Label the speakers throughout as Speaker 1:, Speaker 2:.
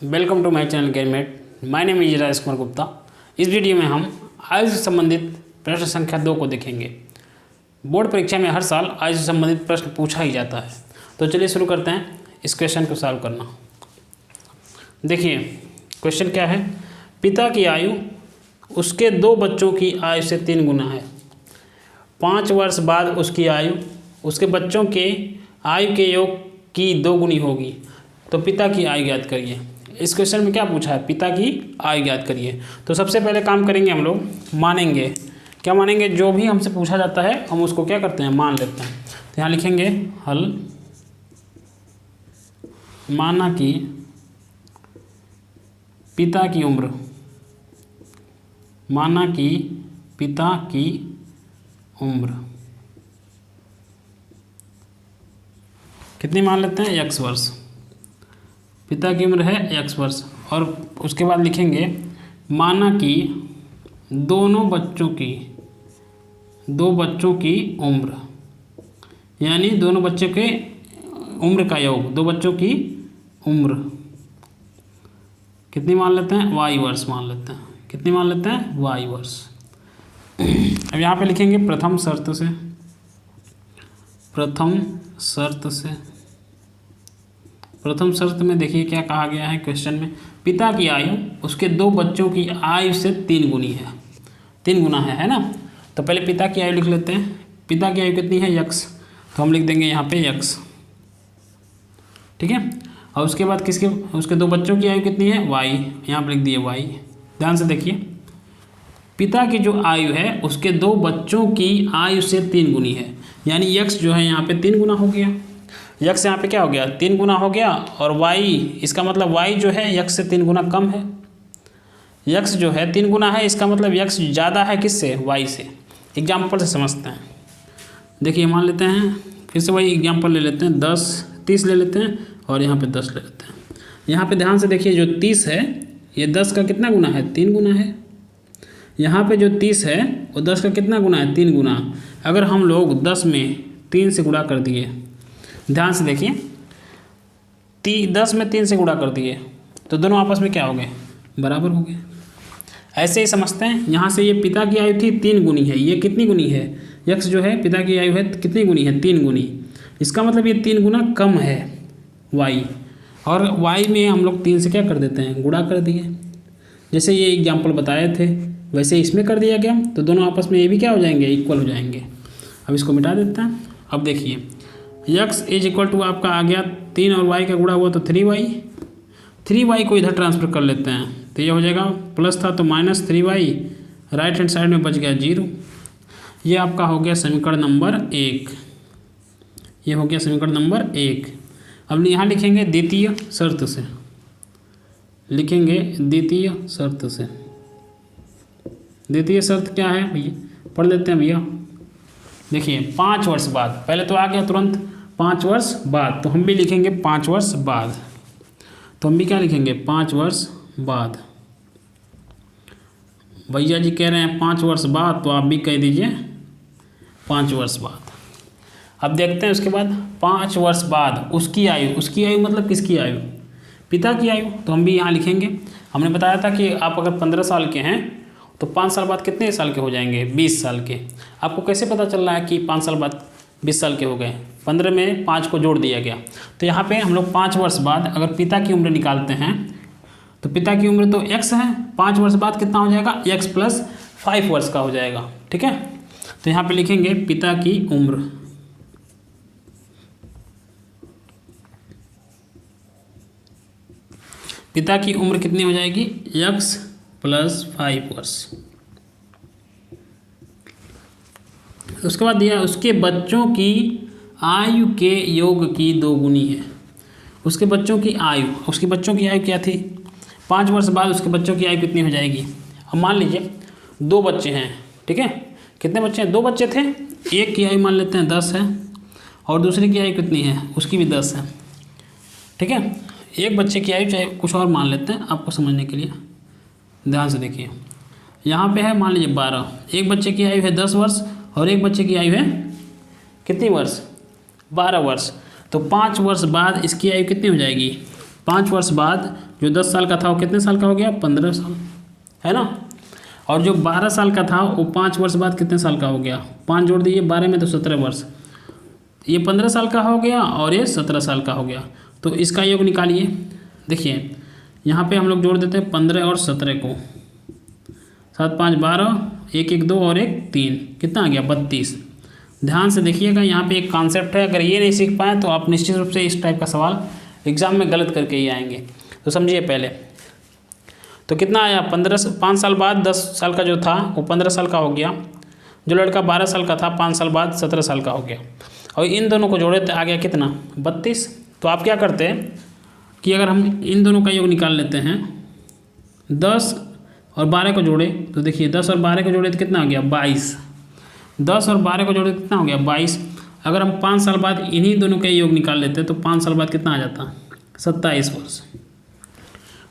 Speaker 1: Welcome to my channel gamemate. My name is Rajesh Kumar Gupta. इस video में हम आयु से संबंधित प्रश्न संख्या 2 को देखेंगे। बोर्ड परीक्षा में हर साल आयु से संबंधित प्रश्न पूछा ही जाता है। तो चलिए शुरू करते हैं इस क्वेश्चन को सॉल्व करना। देखिए क्वेश्चन क्या है। पिता की आयु उसके 2 बच्चों की आयु से 3 गुना है। 5 वर्ष बाद उसकी आयु उसके बच्चों के आयु के योग की 2 गुनी होगी। तो पिता की आयु ज्ञात करिए। इस क्वेश्चन में क्या पूछा है, पिता की आयु ज्ञात करिए। तो सबसे पहले काम करेंगे हम लोग, मानेंगे। क्या मानेंगे? जो भी हमसे पूछा जाता है हम उसको क्या करते हैं, मान लेते हैं। तो यहाँ लिखेंगे हल माना कि पिता की उम्र, माना कि पिता की उम्र कितनी मान लेते हैं, x वर्ष। पिता की उम्र है x वर्ष। और उसके बाद लिखेंगे माना कि दो बच्चों की उम्र, यानी दोनों बच्चों के उम्र का योग, 2 बच्चों की उम्र कितनी मान लेते हैं, y वर्ष मान लेते हैं। कितनी मान लेते हैं, y वर्ष। अब यहाँ पे लिखेंगे प्रथम शर्त में देखिए क्या कहा गया है क्वेश्चन में। पिता की आयु उसके 2 बच्चों की आयु से 3 गुनी है, 3 गुना है ना। तो पहले पिता की आयु लिख लेते हैं। पिता की आयु कितनी है, x। तो हम लिख देंगे यहाँ पे x, ठीक है। और उसके बाद उसके 2 बच्चों की आयु कितनी है, y। यहाँ पर लिख दिए y। ध्यान से देखिए, पिता की जो आयु है उसके 2 बच्चों की आयु से 3 गुनी है, यानी x जो है यहाँ पे 3 गुना हो गया। x यहाँ पे क्या हो गया, 3 गुना हो गया। और y, इसका मतलब y जो है x से 3 गुना कम है। x जो है 3 गुना है, इसका मतलब x ज़्यादा है किससे, y से। एग्जाम्पल से समझते हैं। देखिए मान लेते हैं, फिर से वही एग्जाम्पल ले लेते हैं। 30 ले लेते हैं और यहाँ पे 10 ले लेते हैं। यहाँ पे ध्यान से देखिए, जो 30 है ये 10 का कितना गुना है, 3 गुना है। यहाँ पे जो 30 है वो 10 का कितना गुना है, 3 गुना। अगर हम लोग 10 में 3 से गुणा कर दिए, ध्यान से देखिए, 10 में 3 से गुणा कर दिए तो दोनों आपस में क्या हो गए, बराबर हो गए। ऐसे ही समझते हैं। यहाँ से ये पिता की आयु थी 3 गुनी है, ये कितनी गुनी है, x जो है पिता की आयु है कितनी गुनी है, 3 गुनी। इसका मतलब ये 3 गुना कम है y। और y में हम लोग 3 से क्या कर देते हैं, गुणा कर दिए। जैसे ये एग्जाम्पल बताए थे वैसे इसमें कर दिया गया, तो दोनों आपस में ये भी क्या हो जाएंगे, इक्वल हो जाएंगे। अब इसको मिटा देते हैं। अब देखिए x इज इक्वल टू आपका आ गया 3 और y का गुणा हुआ तो 3y को इधर ट्रांसफर कर लेते हैं। तो ये हो जाएगा, प्लस था तो -3y, राइट हैंड साइड में बच गया 0। ये आपका हो गया समीकरण नंबर 1। ये हो गया समीकरण नंबर 1। अब यहाँ लिखेंगे द्वितीय शर्त से, लिखेंगे द्वितीय शर्त से। द्वितीय शर्त क्या है भैया, पढ़ लेते हैं भैया। देखिए 5 वर्ष बाद, पहले तो आ गया तुरंत 5 वर्ष बाद, तो हम भी लिखेंगे 5 वर्ष बाद। तो हम भी क्या लिखेंगे, 5 वर्ष बाद। भैया जी कह रहे हैं 5 वर्ष बाद, तो आप भी कह दीजिए 5 वर्ष बाद। अब देखते हैं उसके बाद 5 वर्ष बाद उसकी आयु मतलब किसकी आयु, पिता की आयु। तो हम भी यहाँ लिखेंगे। हमने बताया था कि आप अगर 15 साल के हैं तो 5 साल बाद कितने साल के हो जाएंगे, 20 साल के। आपको कैसे पता चल रहा है कि 5 साल बाद 20 साल के हो गए, 15 में 5 को जोड़ दिया गया। तो यहाँ पे हम लोग 5 वर्ष बाद अगर पिता की उम्र निकालते हैं तो पिता की उम्र तो x है, 5 वर्ष बाद कितना हो जाएगा, x + 5 वर्ष का हो जाएगा, ठीक है। तो यहाँ पे लिखेंगे पिता की उम्र, पिता की उम्र कितनी हो जाएगी, x + 5 वर्ष। उसके बाद दिया उसके बच्चों की आयु के योग की 2 गुनी है। उसके बच्चों की आयु क्या थी, 5 वर्ष बाद उसके बच्चों की आयु कितनी हो जाएगी। अब मान लीजिए 2 बच्चे हैं, ठीक है। कितने बच्चे हैं, 2 बच्चे थे। एक की आयु मान लेते हैं 10 है और दूसरे की आयु कितनी है, उसकी भी 10 है, ठीक है। एक बच्चे की आयु चाहे कुछ और मान लेते हैं आपको समझने के लिए। ध्यान से देखिए, यहाँ पे है मान लीजिए 12। एक बच्चे की आयु है 10 वर्ष और एक बच्चे की आयु है कितनी वर्ष, 12 वर्ष। तो 5 वर्ष बाद इसकी आयु कितनी हो जाएगी, 5 वर्ष बाद जो 10 साल का था वो कितने साल का हो गया? 15 साल, है ना। और जो 12 साल का था वो 5 वर्ष बाद कितने साल का हो गया? 5 जोड़ दीजिए 12 में तो 17 वर्ष। ये 15 साल का हो गया और ये 17 साल का हो गया। तो इसका योग निकालिए। देखिए यहाँ पे हम लोग जोड़ देते हैं 15 और 17 को। 7 5 12, 1 1 2 और 1 3, कितना आ गया? 32। ध्यान से देखिएगा, यहाँ पे एक कॉन्सेप्ट है, अगर ये नहीं सीख पाए तो आप निश्चित रूप से इस टाइप का सवाल एग्जाम में गलत करके ही आएंगे। तो समझिए पहले, तो कितना आया? 5 साल बाद 10 साल का जो था वो 15 साल का हो गया। जो लड़का 12 साल का था 5 साल बाद 17 साल का हो गया। और इन दोनों को जोड़े तो आ गया कितना? 32। तो आप क्या करते हैं कि अगर हम इन दोनों का योग निकाल लेते हैं, 10 और 12 को जोड़े तो देखिए 10 और 12 को जोड़े तो कितना हो गया? 22। 10 और 12 को जोड़े तो कितना हो गया? 22। अगर हम 5 साल बाद इन्हीं दोनों का योग निकाल लेते तो 5 साल बाद कितना आ जाता? 27 वर्ष।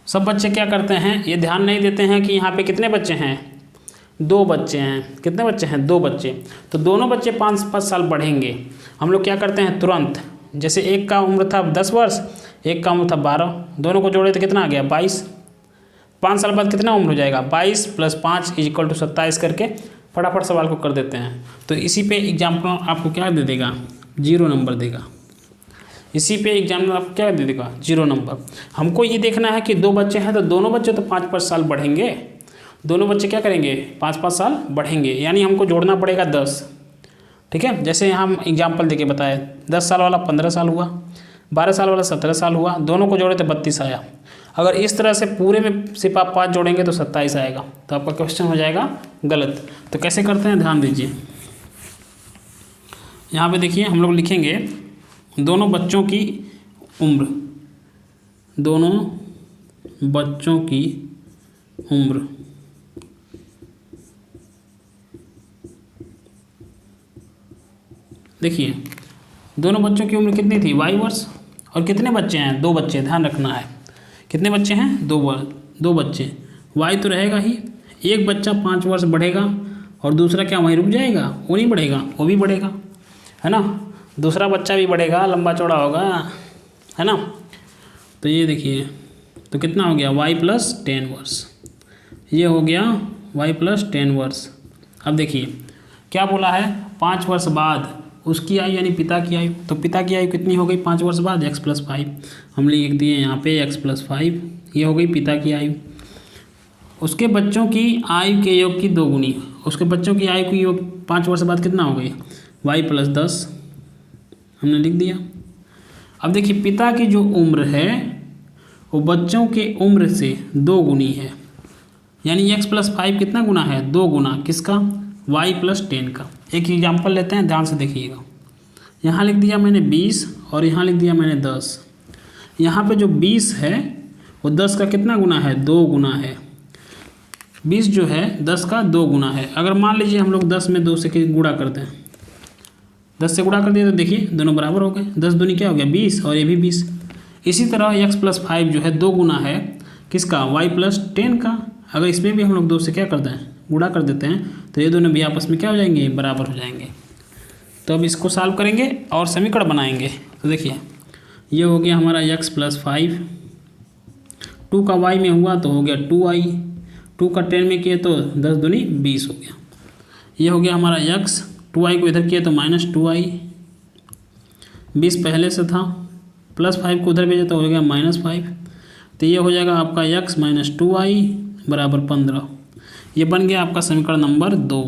Speaker 1: सब बच्चे क्या करते हैं, ये ध्यान नहीं देते हैं कि यहाँ पे कितने बच्चे हैं? 2 बच्चे हैं। कितने बच्चे हैं? 2 बच्चे। तो दोनों बच्चे 5 साल बढ़ेंगे। हम लोग क्या करते हैं तुरंत, जैसे एक का उम्र था 10 वर्ष, एक का उम्र था 12, दोनों को जोड़े तो कितना आ गया? 22। 5 साल बाद कितना उम्र हो जाएगा? 22 + 5 = 27 करके फटाफट सवाल को कर देते हैं। तो इसी पे एग्जाम्पल आपको क्या दे देगा? 0 नंबर देगा। इसी पे एग्जाम्पल आपको क्या दे देगा? 0 नंबर। हमको ये देखना है कि 2 बच्चे हैं तो दोनों बच्चे तो 5-5 साल बढ़ेंगे। दोनों बच्चे क्या करेंगे? 5-5 साल बढ़ेंगे, यानी हमको जोड़ना पड़ेगा 10। ठीक है, जैसे यहाँ हम एग्जाम्पल देके बताए, 10 साल वाला 15 साल हुआ, 12 साल वाला 17 साल हुआ, दोनों को जोड़े तो 32 आया। अगर इस तरह से पूरे में सिर्फ आप 5 जोड़ेंगे तो 27 आएगा, तो आपका क्वेश्चन हो जाएगा गलत। तो कैसे करते हैं, ध्यान दीजिए। यहाँ पे देखिए हम लोग लिखेंगे दोनों बच्चों की उम्र, दोनों बच्चों की उम्र। देखिए दोनों बच्चों की उम्र कितनी थी? y वर्ष। और कितने बच्चे हैं? 2 बच्चे, ध्यान रखना है। कितने बच्चे हैं? 2 बच्चे। y तो रहेगा ही, एक बच्चा 5 वर्ष बढ़ेगा और दूसरा क्या वहीं रुक जाएगा? वो नहीं बढ़ेगा, वो भी बढ़ेगा, है ना। दूसरा बच्चा भी बढ़ेगा, लंबा चौड़ा होगा, है ना। तो ये देखिए, तो कितना हो गया? y + 10 वर्ष। ये हो गया y + 10 वर्ष। अब देखिए क्या बोला है? 5 वर्ष बाद उसकी आयु यानी पिता की आयु। तो पिता की आयु कितनी हो गई 5 वर्ष बाद? x + 5। हम लिख दिए यहाँ पे x + 5। ये हो गई पिता की आयु। उसके बच्चों की आयु के योग की 2 गुनी। उसके बच्चों की आयु की योग 5 वर्ष बाद कितना हो गई? y + 10 हमने लिख दिया। अब देखिए पिता की जो उम्र है वो बच्चों के उम्र से 2 गुनी है, यानी x + 5 कितना गुना है? 2 गुना। किसका? y + 10 का। एक एग्जाम्पल लेते हैं, ध्यान से देखिएगा। यहाँ लिख दिया मैंने 20 और यहाँ लिख दिया मैंने 10। यहाँ पे जो 20 है वो 10 का कितना गुना है? 2 गुना है। 20 जो है 10 का 2 गुना है। अगर मान लीजिए हम लोग 10 में 2 से गुणा करते हैं, 10 से गुणा कर दिए तो देखिए दोनों बराबर हो गए। 10 दूनी क्या हो गया? 20 और ये भी 20। इसी तरह x + 5 जो है 2 गुना है किसका? y + 10 का। अगर इसमें भी हम लोग 2 से क्या करते हैं? गुणा कर देते हैं, तो ये दोनों भी आपस में क्या हो जाएंगे? बराबर हो जाएंगे। तो अब इसको सॉल्व करेंगे और समीकरण बनाएंगे। तो देखिए ये हो गया हमारा x + 5, 2 का y में हुआ तो हो गया 2y, 2 का 10 में किए तो 10 दूनी 20 हो गया। ये हो गया हमारा x, 2y को इधर किए तो -2y, 20 पहले से था, +5 को उधर भेजे तो हो गया -5। तो ये हो जाएगा आपका x - 2y = 15। ये बन गया आपका समीकरण नंबर 2।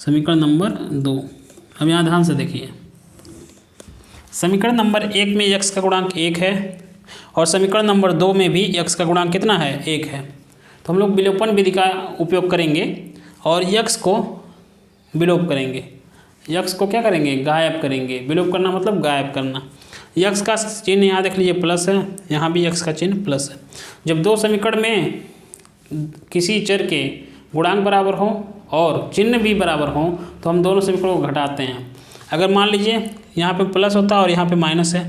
Speaker 1: समीकरण नंबर 2। अब यहाँ ध्यान से देखिए, समीकरण नंबर 1 में x का गुणांक 1 है और समीकरण नंबर 2 में भी x का गुणांक कितना है? 1 है। तो हम लोग विलोपन विधि का उपयोग करेंगे और x को विलोप करेंगे। x को क्या करेंगे? गायब करेंगे। विलोप करना मतलब गायब करना। x का चिन्ह यहाँ देख लीजिए प्लस है, यहाँ भी x का चिन्ह प्लस है। जब 2 समीकरण में किसी चर के गुणांक बराबर हो और चिन्ह भी बराबर हो तो हम दोनों समीकरणों को घटाते हैं। अगर मान लीजिए यहाँ पे प्लस होता और यहाँ पे माइनस है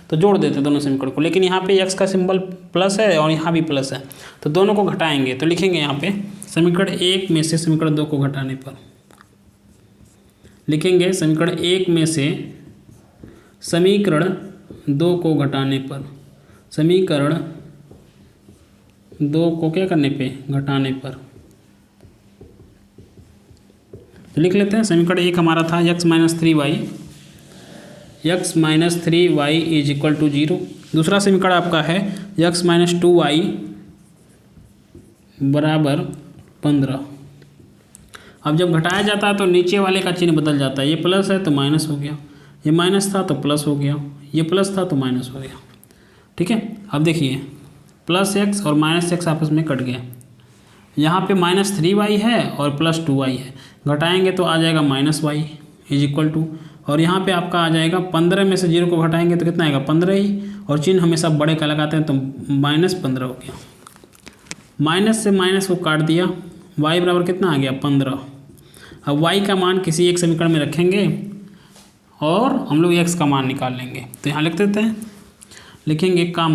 Speaker 1: तो जोड़ देते दोनों समीकरण को, लेकिन यहाँ पे x का सिंबल प्लस है और यहाँ भी प्लस है तो दोनों को घटाएंगे। तो लिखेंगे यहाँ पे समीकरण 1 में से समीकरण 2 को घटाने पर, लिखेंगे समीकरण 1 में से समीकरण 2 को घटाने पर समीकरण 2 को क्या करने पे, घटाने पर। तो लिख लेते हैं समीकरण 1 हमारा था x minus 3y is equal to 0। दूसरा समीकरण आपका है x माइनस 2y बराबर 15। अब जब घटाया जाता है तो नीचे वाले का चिन्ह बदल जाता है, ये प्लस है तो माइनस हो गया, ये माइनस था तो प्लस हो गया, ये प्लस था तो माइनस हो गया। ठीक है, अब देखिए प्लस x और माइनस x आपस में कट गया, यहाँ पे माइनस 3y है और प्लस 2y है, घटाएंगे तो आ जाएगा minus y is equal to, और यहाँ पे आपका आ जाएगा 15 में से 0 को घटाएंगे तो कितना आएगा 15 ही, और चिन्ह हमेशा बड़े का लगाते हैं तो माइनस 15 हो गया। माइनस से माइनस को काट दिया, y बराबर कितना आ गया 15। अब y का मान किसी एक समीकरण में रखेंगे और हम लोग x का मान निकाल लेंगे। तो यहाँ लिख देते हैं, लिखेंगे का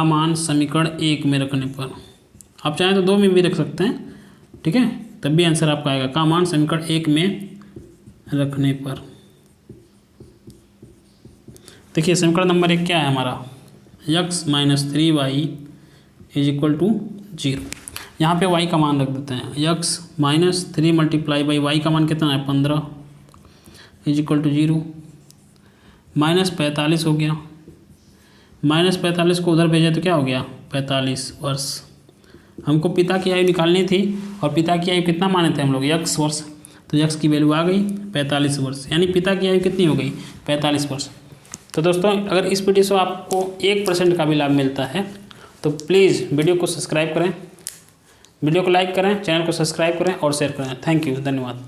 Speaker 1: मान समीकरण 1 में रखने पर, आप चाहें तो 2 में भी रख सकते हैं, ठीक है, तब भी आंसर आपका आएगा का मान समीकरण 1 में रखने पर। देखिए समीकरण नंबर 1 क्या है हमारा, x minus 3y is equal to 0। यहाँ पे y का मान रख देते हैं, x minus 3 multiply by y का मान कितना है 15 इज इक्वल टू 0। माइनस 45 हो गया, माइनस 45 को उधर भेजे तो क्या हो गया 45 वर्ष। हमको पिता की आयु निकालनी थी और पिता की आयु कितना माने थे हम लोग x वर्ष, तो x की वैल्यू आ गई 45 वर्ष, यानी पिता की आयु कितनी हो गई 45 वर्ष। तो दोस्तों अगर इस वीडियो से आपको 1% का भी लाभ मिलता है तो प्लीज़ वीडियो को सब्सक्राइब करें, वीडियो को लाइक करें, चैनल को सब्सक्राइब करें और शेयर करें। थैंक यू, धन्यवाद।